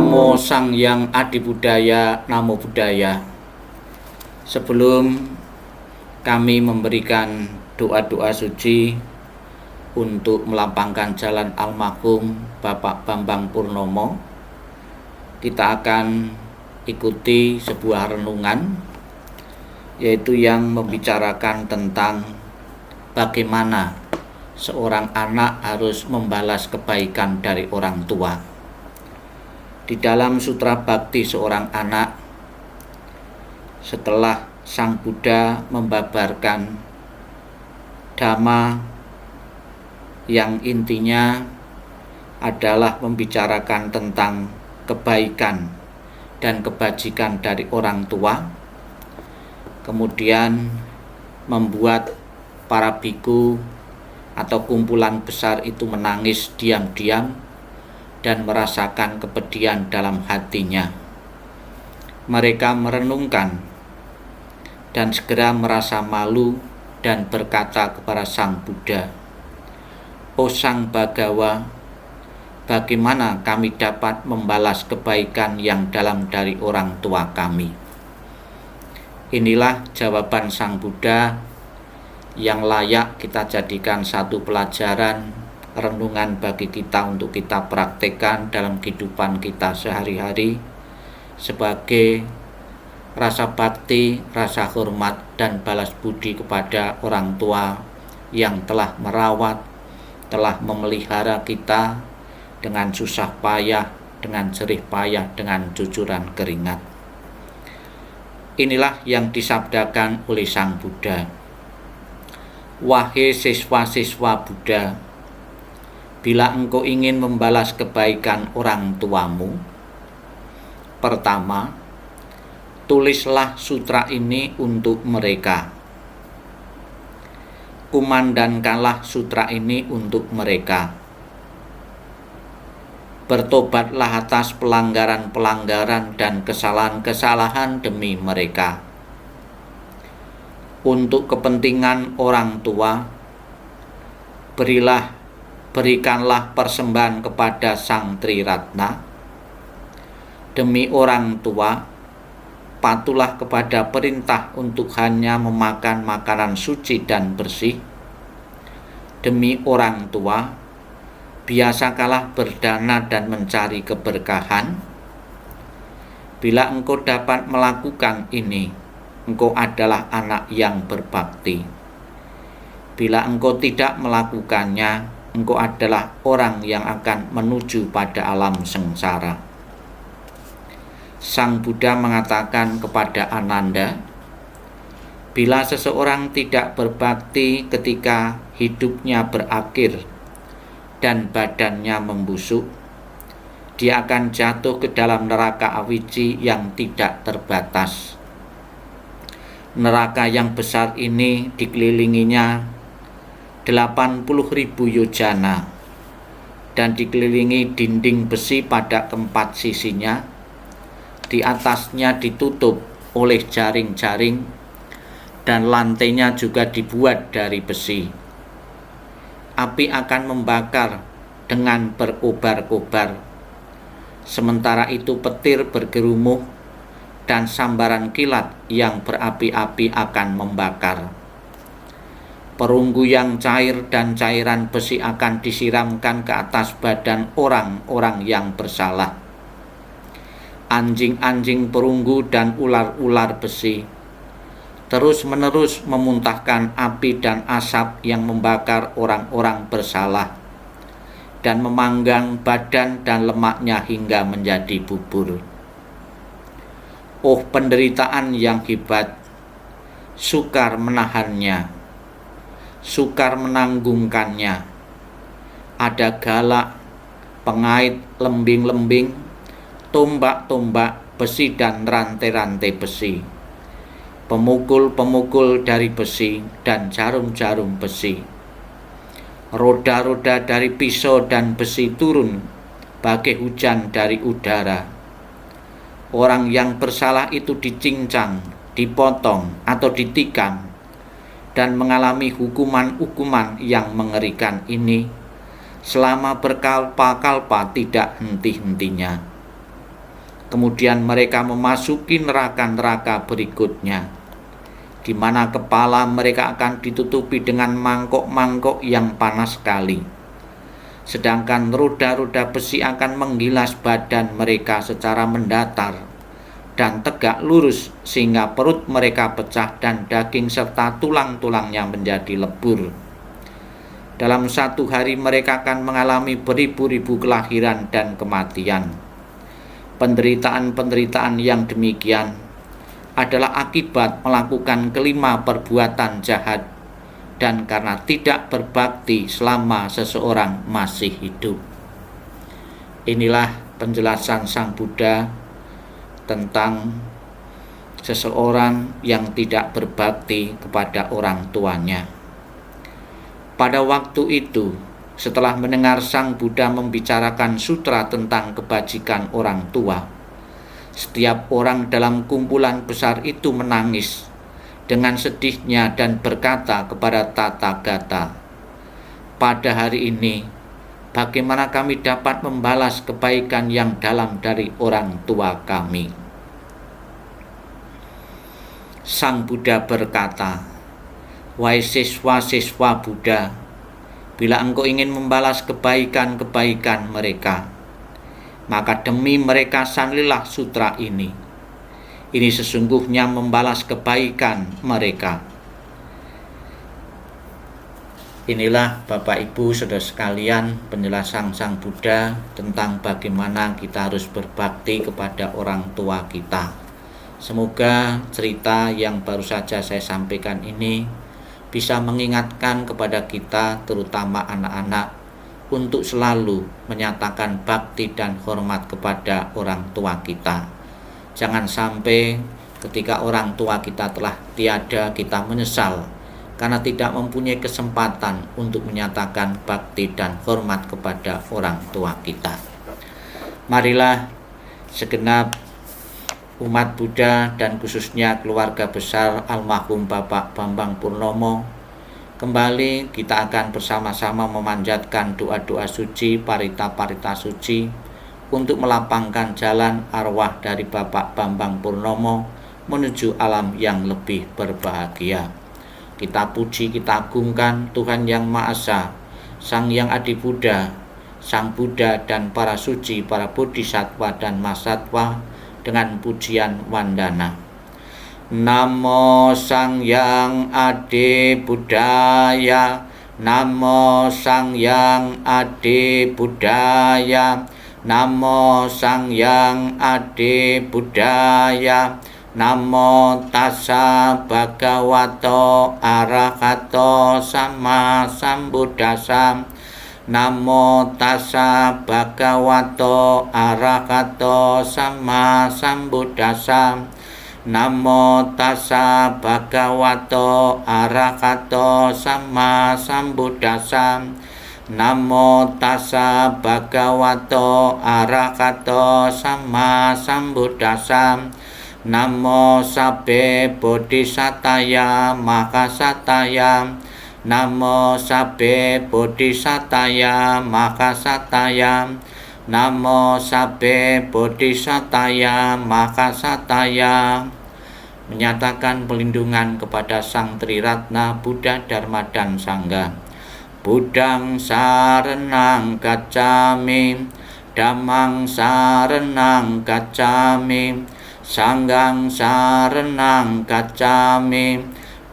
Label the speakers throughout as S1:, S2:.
S1: Namo Sang Yang Adi Budaya, Namo Buddhaya. Sebelum kami memberikan doa-doa suci untuk melapangkan jalan almarhum Bapak Bambang Purnomo, kita akan ikuti sebuah renungan, yaitu yang membicarakan tentang bagaimana seorang anak harus membalas kebaikan dari orang tua. Di dalam Sutra Bhakti seorang anak, setelah Sang Buddha membabarkan Dhamma yang intinya adalah membicarakan tentang kebaikan dan kebajikan dari orang tua, kemudian membuat para biku atau kumpulan besar itu menangis diam-diam dan merasakan kepedihan dalam hatinya. Mereka merenungkan dan segera merasa malu dan berkata kepada Sang Buddha, "Oh Sang Bhagawa, bagaimana kami dapat membalas kebaikan yang dalam dari orang tua kami?" Inilah jawaban Sang Buddha yang layak kita jadikan satu pelajaran renungan bagi kita untuk kita praktekkan dalam kehidupan kita sehari-hari sebagai rasa bakti, rasa hormat, dan balas budi kepada orang tua yang telah merawat, telah memelihara kita dengan susah payah, dengan jerih payah, dengan cucuran keringat. Inilah yang disabdakan oleh Sang Buddha. Wahai siswa-siswa Buddha, bila engkau ingin membalas kebaikan orang tuamu, pertama, tulislah sutra ini untuk mereka. Kumandangkanlah sutra ini untuk mereka. Bertobatlah atas pelanggaran-pelanggaran dan kesalahan-kesalahan demi mereka. Untuk kepentingan orang tua, berikanlah persembahan kepada Sang Triratna. Demi orang tua, patuhlah kepada perintah untuk hanya memakan makanan suci dan bersih. Demi orang tua, biasakanlah berdana dan mencari keberkahan. Bila engkau dapat melakukan ini, engkau adalah anak yang berbakti. Bila engkau tidak melakukannya, engkau adalah orang yang akan menuju pada alam sengsara. Sang Buddha mengatakan kepada Ananda, bila seseorang tidak berbakti ketika hidupnya berakhir dan badannya membusuk, dia akan jatuh ke dalam neraka awici yang tidak terbatas. Neraka yang besar ini dikelilinginya 80.000 yojana dan dikelilingi dinding besi pada keempat sisinya. Di atasnya ditutup oleh jaring-jaring dan lantainya juga dibuat dari besi. Api akan membakar dengan berkobar-kobar. Sementara itu petir bergerumuh dan sambaran kilat yang berapi-api akan membakar. Perunggu yang cair dan cairan besi akan disiramkan ke atas badan orang-orang yang bersalah. Anjing-anjing perunggu dan ular-ular besi terus-menerus memuntahkan api dan asap yang membakar orang-orang bersalah dan memanggang badan dan lemaknya hingga menjadi bubur. Oh penderitaan yang hebat, sukar menahannya, sukar menanggungkannya. Ada galak, pengait, lembing-lembing, tombak-tombak besi dan rantai-rantai besi, pemukul-pemukul dari besi dan jarum-jarum besi. Roda-roda dari pisau dan besi turun bagai hujan dari udara. Orang yang bersalah itu dicincang, dipotong atau ditikam dan mengalami hukuman-hukuman yang mengerikan ini selama berkalpa-kalpa tidak henti-hentinya. Kemudian mereka memasuki neraka-neraka berikutnya, di mana kepala mereka akan ditutupi dengan mangkok-mangkok yang panas sekali. Sedangkan roda-roda besi akan menggilas badan mereka secara mendatar dan tegak lurus, sehingga perut mereka pecah dan daging serta tulang-tulangnya menjadi lebur. Dalam satu hari mereka akan mengalami beribu-ribu kelahiran dan kematian. Penderitaan-penderitaan yang demikian adalah akibat melakukan kelima perbuatan jahat dan karena tidak berbakti selama seseorang masih hidup. Inilah penjelasan Sang Buddha tentang seseorang yang tidak berbakti kepada orang tuanya. Pada waktu itu, setelah mendengar Sang Buddha membicarakan sutra tentang kebajikan orang tua, setiap orang dalam kumpulan besar itu menangis dengan sedihnya dan berkata kepada Tathagata, "Pada hari ini, bagaimana kami dapat membalas kebaikan yang dalam dari orang tua kami?" Sang Buddha berkata, "Wahai siswa-siswa Buddha, bila engkau ingin membalas kebaikan-kebaikan mereka, maka demi mereka salinilah sutra ini. Ini sesungguhnya membalas kebaikan mereka." Inilah Bapak Ibu Saudara sekalian penjelasan Sang Buddha tentang bagaimana kita harus berbakti kepada orang tua kita. Semoga cerita yang baru saja saya sampaikan ini bisa mengingatkan kepada kita, terutama anak-anak, untuk selalu menyatakan bakti dan hormat kepada orang tua kita. Jangan sampai ketika orang tua kita telah tiada, kita menyesal karena tidak mempunyai kesempatan untuk menyatakan bakti dan hormat kepada orang tua kita. Marilah segenap umat Buddha dan khususnya keluarga besar almarhum Bapak Bambang Purnomo, kembali kita akan bersama-sama memanjatkan doa-doa suci, parita-parita suci untuk melapangkan jalan arwah dari Bapak Bambang Purnomo menuju alam yang lebih berbahagia. Kita puji, kita agungkan Tuhan Yang Maha Esa, Sang Yang Adi Buddha, Sang Buddha dan para suci, para bodhisattva dan mahasatwa dengan pujian wandana. Namo Sang Yang Adi Buddhaya, Namo Sang Yang Adi Buddhaya, Namo Sang Yang Adi Buddhaya, Namo Tassa Bhagavato Arahato Sama Sambuddhassa, Namo Tassa Bhagavato Arahato Sama Sambuddhassa, Namo Tassa Bhagavato Arahato Sama Sambuddhassa, Namo Tassa Bhagavato Arahato Sama Sambuddhassa, Namo Sabbe Bodhisataya Mahasataya, Namo Sabbe Bodhisataya Mahasataya, Namo Sabbe Bodhisataya Mahasataya. Menyatakan pelindungan kepada Sang Triratna Buddha, Dharma dan Sangha. Buddhang saranang gacchami, Dhammang saranang gacchami, Sanghang saranang gacchami,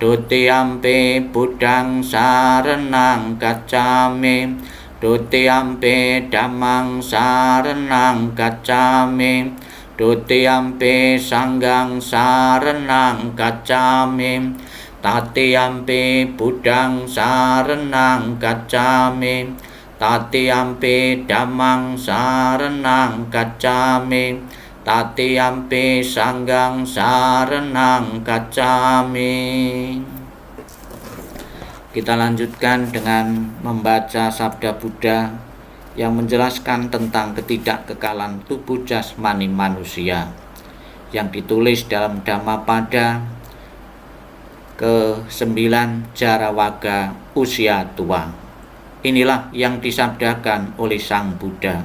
S1: Dutiyampi Buddhang saranang gacchami, Dutiyampi Dhammang saranang gacchami, Dutiyampi Sanghang saranang gacchami, Tatiyampi Buddhang saranang gacchami, Tatiyampi Dhammang saranang gacchami, Tatiyampi Sanghang saranang gacchami. Kita lanjutkan dengan membaca sabda Buddha yang menjelaskan tentang ketidakkekalan tubuh jasmani manusia yang ditulis dalam Dhammapada ke-9 Jarawaga usia tua. Inilah yang disabdakan oleh Sang Buddha.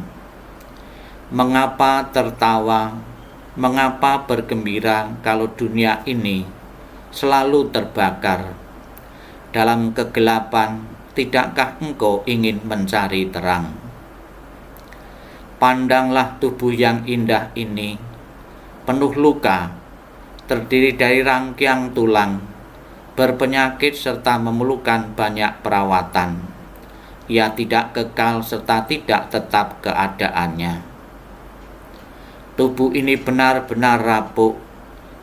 S1: Mengapa tertawa Mengapa bergembira kalau dunia ini selalu terbakar? Dalam kegelapan, tidakkah engkau ingin mencari terang? Pandanglah tubuh yang indah ini, penuh luka, terdiri dari rangkaian tulang, berpenyakit serta memerlukan banyak perawatan. Ia tidak kekal serta tidak tetap keadaannya. Tubuh ini benar-benar rapuh,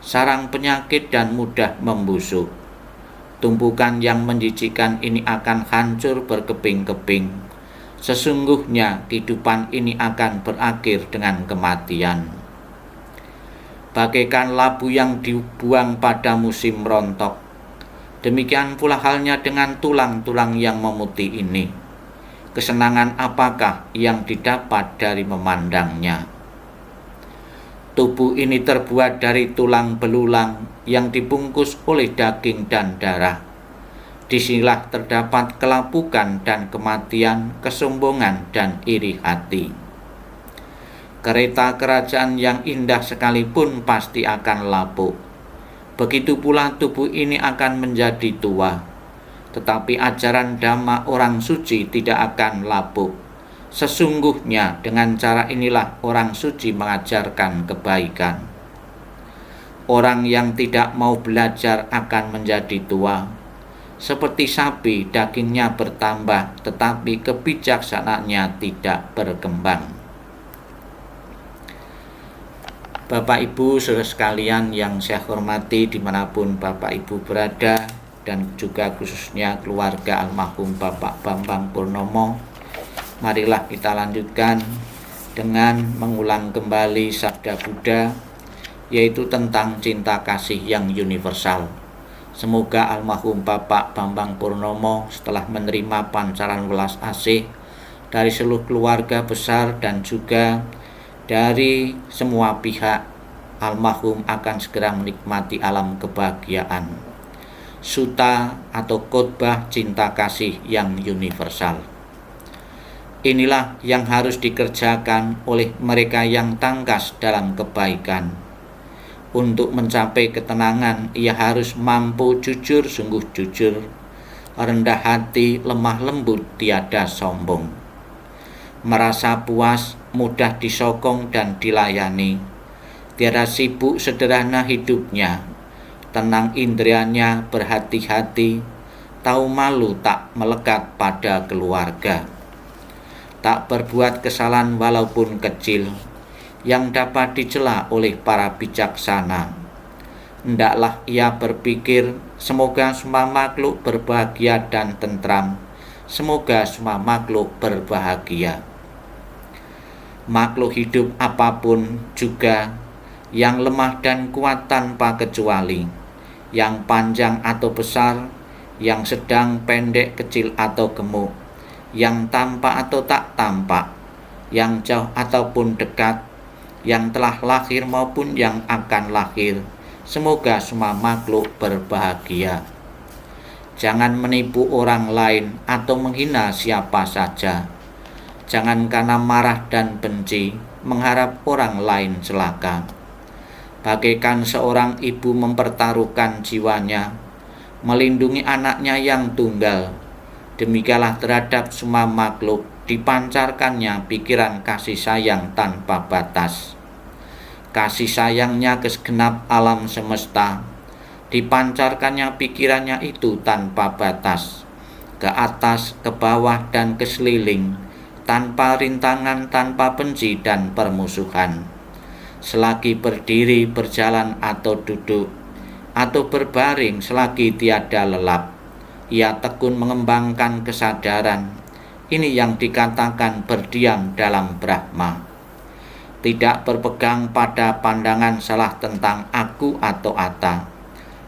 S1: sarang penyakit dan mudah membusuk. Tumpukan yang menjijikkan ini akan hancur berkeping-keping. Sesungguhnya kehidupan ini akan berakhir dengan kematian. Bagaikan labu yang dibuang pada musim rontok, demikian pula halnya dengan tulang-tulang yang memutih ini. Kesenangan apakah yang didapat dari memandangnya? Tubuh ini terbuat dari tulang belulang yang dibungkus oleh daging dan darah. Disinilah terdapat kelapukan dan kematian, kesombongan dan iri hati. Kereta kerajaan yang indah sekalipun pasti akan lapuk. Begitu pula tubuh ini akan menjadi tua. Tetapi ajaran Dhamma orang suci tidak akan lapuk. Sesungguhnya dengan cara inilah orang suci mengajarkan kebaikan. Orang yang tidak mau belajar akan menjadi tua. Seperti sapi, dagingnya bertambah, tetapi kebijaksanaannya tidak berkembang. Bapak Ibu saudara sekalian yang saya hormati dimanapun Bapak Ibu berada, dan juga khususnya keluarga almarhum Bapak Bambang Purnomo, marilah kita lanjutkan dengan mengulang kembali sabda Buddha, yaitu tentang cinta kasih yang universal. Semoga almarhum Bapak Bambang Purnomo setelah menerima pancaran welas asih dari seluruh keluarga besar dan juga dari semua pihak, almarhum akan segera menikmati alam kebahagiaan. Sutta atau khotbah cinta kasih yang universal. Inilah yang harus dikerjakan oleh mereka yang tangkas dalam kebaikan. Untuk mencapai ketenangan, ia harus mampu jujur sungguh jujur, rendah hati, lemah lembut, tiada sombong. Merasa puas, mudah disokong dan dilayani. Tiada sibuk sederhana hidupnya. Tenang indrianya, berhati-hati, tahu malu tak melekat pada keluarga. Tak berbuat kesalahan walaupun kecil, yang dapat dicela oleh para bijaksana. Hendaklah ia berpikir, semoga semua makhluk berbahagia dan tentram, semoga semua makhluk berbahagia. Makhluk hidup apapun juga, yang lemah dan kuat tanpa kecuali, yang panjang atau besar, yang sedang, pendek, kecil atau gemuk, yang tampak atau tak tampak, yang jauh ataupun dekat, yang telah lahir maupun yang akan lahir, semoga semua makhluk berbahagia. Jangan menipu orang lain atau menghina siapa saja. Jangan karena marah dan benci mengharap orang lain celaka. Bagaikan seorang ibu mempertaruhkan jiwanya, melindungi anaknya yang tunggal, demikianlah terhadap semua makhluk dipancarkannya pikiran kasih sayang tanpa batas. Kasih sayangnya ke segenap alam semesta, dipancarkannya pikirannya itu tanpa batas, ke atas, ke bawah, dan ke seliling, tanpa rintangan, tanpa benci dan permusuhan. Selagi berdiri, berjalan atau duduk, atau berbaring, selagi tiada lelap, ia tekun mengembangkan kesadaran. Ini yang dikatakan berdiam dalam Brahma. Tidak berpegang pada pandangan salah tentang aku atau atta.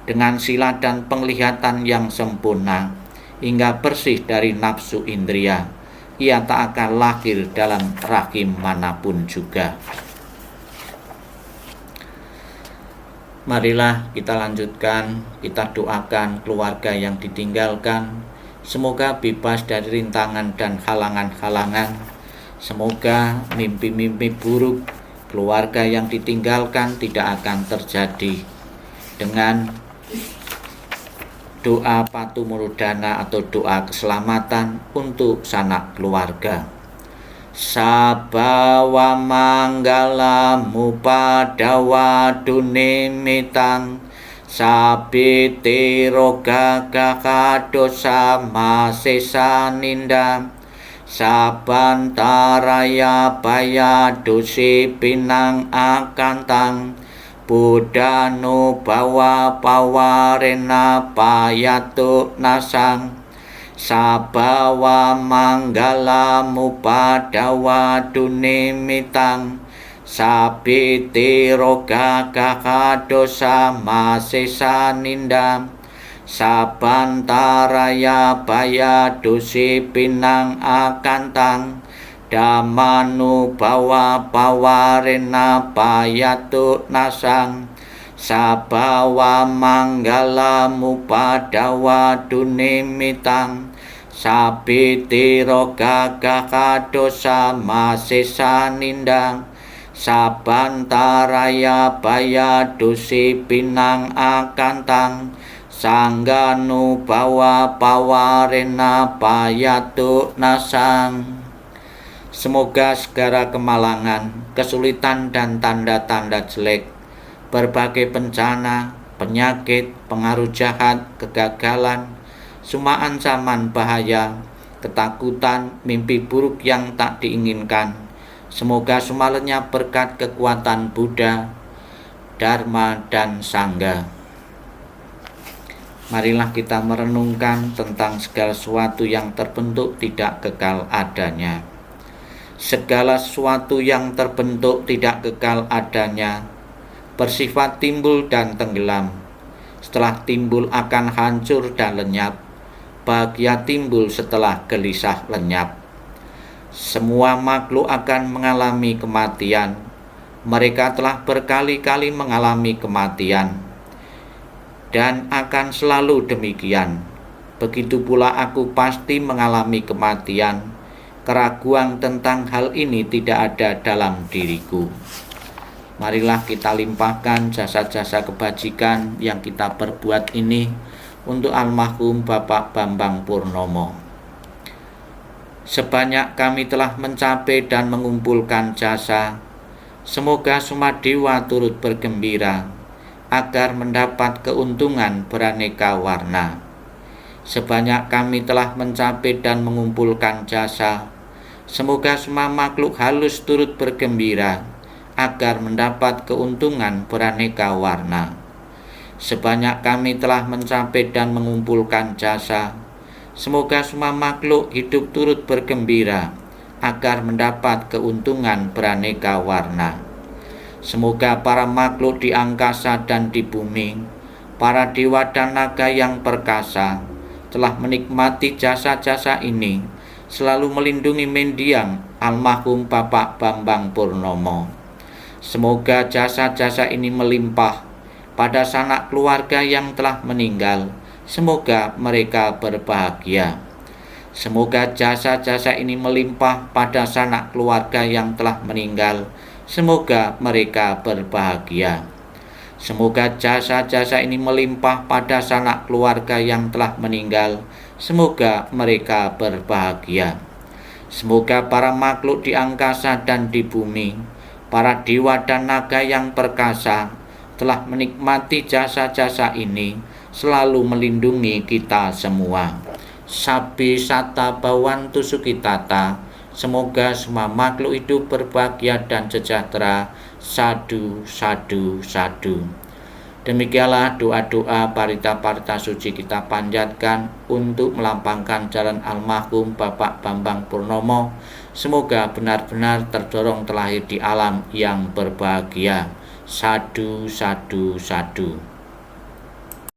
S1: Dengan sila dan penglihatan yang sempurna, hingga bersih dari nafsu indria, ia tak akan lahir dalam rahim manapun juga. Marilah kita lanjutkan, kita doakan keluarga yang ditinggalkan, semoga bebas dari rintangan dan halangan-halangan. Semoga mimpi-mimpi buruk keluarga yang ditinggalkan tidak akan terjadi. Dengan doa patumurudana atau doa keselamatan untuk sanak keluarga. Sabawa manggala mupadawa dunimitang sabiti roga dosa masesa ninda sabantaraya baya dosi pinang akantang Budanu bawa pawarena payatu nasang Sabawa manggala mupadawa dunimitang Sabiti roga dosa masesa ninda Sabantaraya baya dosi pinang akantang Damanu bawa pawarena payatu nasang Sabawa manggala mupadawa dunimitang Sabiti roga dosa masesa nindang Sabantaraya baya dosi pinang akantang Sangganu bawa pawarena payatu nasang. Semoga segala kemalangan, kesulitan dan tanda-tanda jelek, berbagai bencana, penyakit, pengaruh jahat, kegagalan, semua ancaman bahaya, ketakutan, mimpi buruk yang tak diinginkan, semoga semua lenyap berkat kekuatan Buddha, Dharma, dan Sangha. Marilah kita merenungkan tentang segala sesuatu yang terbentuk tidak kekal adanya. Segala sesuatu yang terbentuk tidak kekal adanya, bersifat timbul dan tenggelam. Setelah timbul akan hancur dan lenyap, bahagia timbul setelah gelisah lenyap. Semua makhluk akan mengalami kematian. Mereka telah berkali-kali mengalami kematian, dan akan selalu demikian. Begitu pula aku pasti mengalami kematian. Keraguan tentang hal ini tidak ada dalam diriku. Marilah kita limpahkan jasa-jasa kebajikan yang kita perbuat ini untuk almarhum Bapak Bambang Purnomo. Sebanyak kami telah mencapai dan mengumpulkan jasa, semoga semua dewa turut bergembira agar mendapat keuntungan beraneka warna. Sebanyak kami telah mencapai dan mengumpulkan jasa, semoga semua makhluk halus turut bergembira agar mendapat keuntungan beraneka warna. Sebanyak kami telah mencapai dan mengumpulkan jasa, semoga semua makhluk hidup turut bergembira agar mendapat keuntungan beraneka warna. Semoga para makhluk di angkasa dan di bumi, para dewa dan naga yang perkasa, telah menikmati jasa-jasa ini, selalu melindungi mendiang almarhum Bapak Bambang Purnomo. Semoga jasa-jasa ini melimpah pada sanak keluarga yang telah meninggal. Semoga mereka berbahagia. Semoga jasa-jasa ini melimpah pada sanak keluarga yang telah meninggal. Semoga mereka berbahagia. Semoga jasa-jasa ini melimpah pada sanak keluarga yang telah meninggal. Semoga mereka berbahagia. Semoga para makhluk di angkasa dan di bumi, para dewa dan naga yang perkasa, telah menikmati jasa-jasa ini, selalu melindungi kita semua. Sabi sata bawantu sukitata. Semoga semua makhluk hidup berbahagia dan sejahtera. Sadu, sadu, sadu. Demikianlah doa-doa parita-parita suci kita panjatkan untuk melampangkan jalan almarhum Bapak Bambang Purnomo. Semoga benar-benar terdorong terlahir di alam yang berbahagia. Sadu, sadu, sadu.